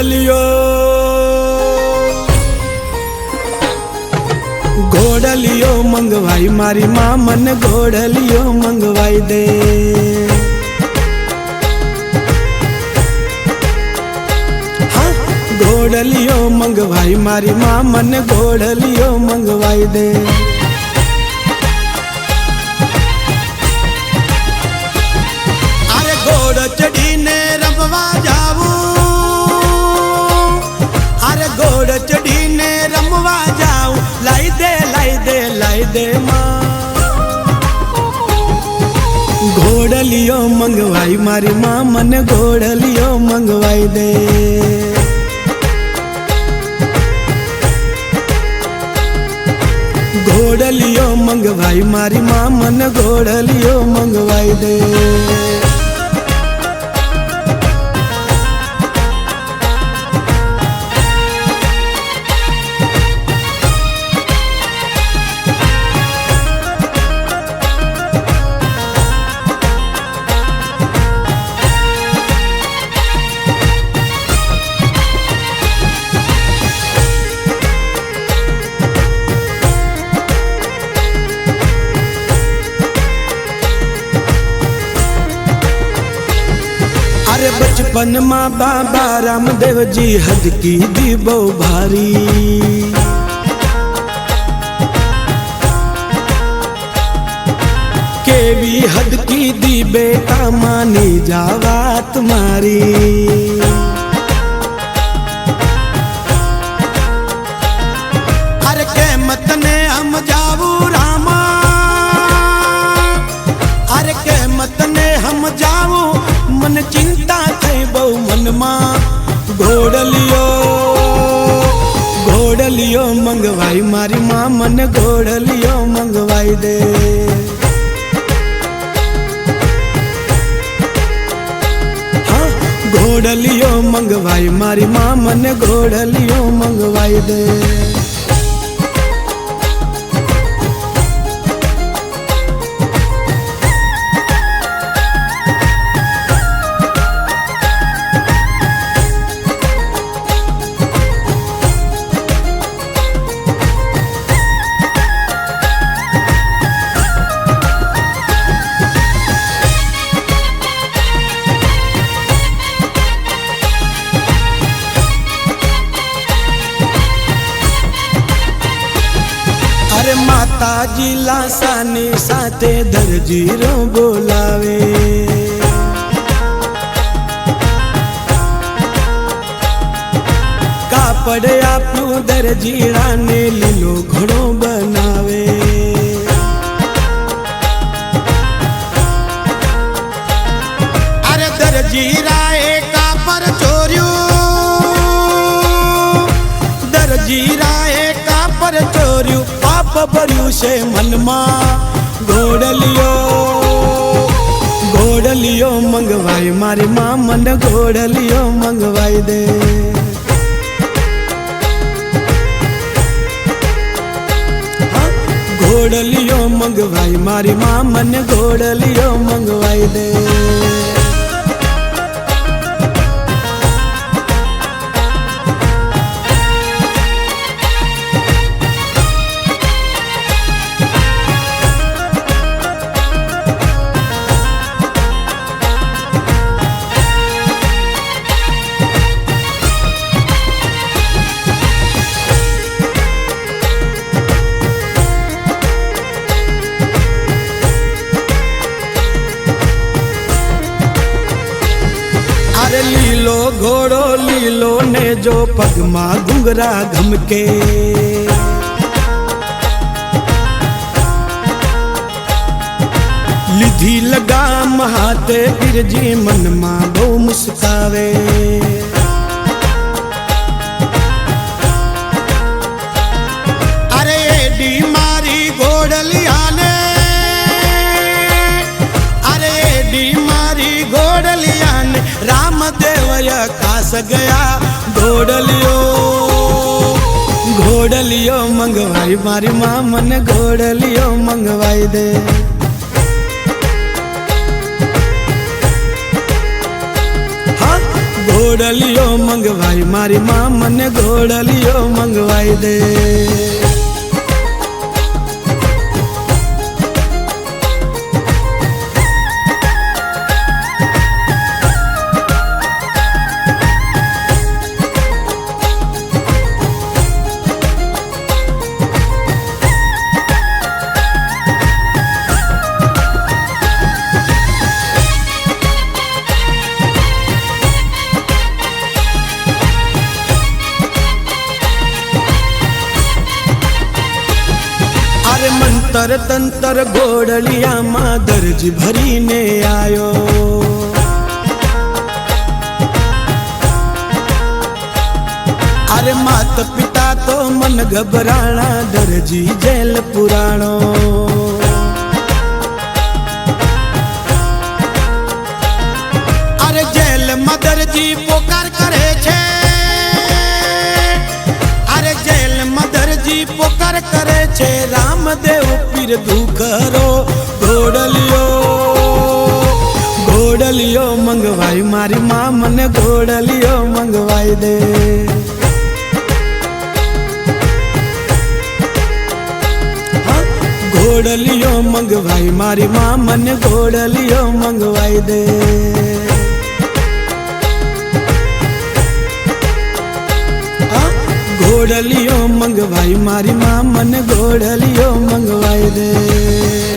घोड़लियो घोड़लियो मंगवाई मारी माँ मन घोड़लियो मंगवाई दे। हाँ घोड़लियो मंगवाई मारी माँ मन घोड़लियो मंगवाई दे। अरे घोड़ चढ़ी ने रमवा जाऊं, अरे घोड़ चढ़ी ने रमवा जाऊं, लाई दे माँ। घोड़लियो मंगवाई मारी माँ मन घोड़लियो मंगवाई दे। घोड़लियो मंगवाई मारी माँ मन घोड़लियो मंगवाई दे। अरे बचपन माँ बाबा रामदेव जी हद की दी बहु भारी। केवी हद की दी बेटा मानी जावा तुम्हारी। अरे के मत ने हम जावू रामा, अरे के मत ने हम जावू, मन चिंता थई बहु मन माँ। घोड़लियो घोड़लियो मंगवाई मारी माँ मन घोड़लियो मंगवाई दे। हाँ घोड़लियो मंगवाई मारी माँ मन घोड़लियो मंगवाई दे। अरे माता जी लासानी साथे दरजीरो बोलावे। कापड़ आपू दरजीरा ने लीलो घोड़ो बनावे। अरे दरजीरा एक कापड़ चोरियो, दरजीरा एक कापड़ चोरियो, पाप भर्यू से मन माँ। घोड़लियो घोड़लियो मंगवाई मारी माँ मन घोड़लियो मंगवाई दे। हाँ घोड़लियो मंगवाई मारी माँ मन घोड़लियो मंगवाई दे। अरे लीलो घोड़ो लीलो ने जो पगमा घुंघरा घमके। लिधी लगाम हाथे फिर जी मन माँ बहु मुस्कावे। अरे एडी मारी घोड़लिया ने, अरे एडी मारी घोड़लिया ने, रामदेव कास गया। घोड़लियो घोड़लियो मंगवाई मारी माँ मन घोड़लियो मंगवाई दे। हाँ ઘોડલિયો મંગવાઈ મારી માં મને ઘોડલિયો મંગવાઈ દે મંતર તંતર ઘોડલિયામાં દરજી ભરીને આયો અરે માત પિતા તો મન ગભરાણા દરજી જેલ પુરાણો અરે જેલમાં દરજી પોકાર કરે છે અરે જેલમાં દરજી પોકાર કરે છે રામદેવ પીર દુખરો ઘોડલિયો મંગવાઈ મારી માં મને ઘોડલિયો મંગવાઈ દે ઘોડલિયો મંગવાઈ મારી માં મને ઘોડલિયો મંગવાઈ દે ઘોડલિયો મંગવાઈ મારી માં મને ઘોડલિયો મંગવાઈ દે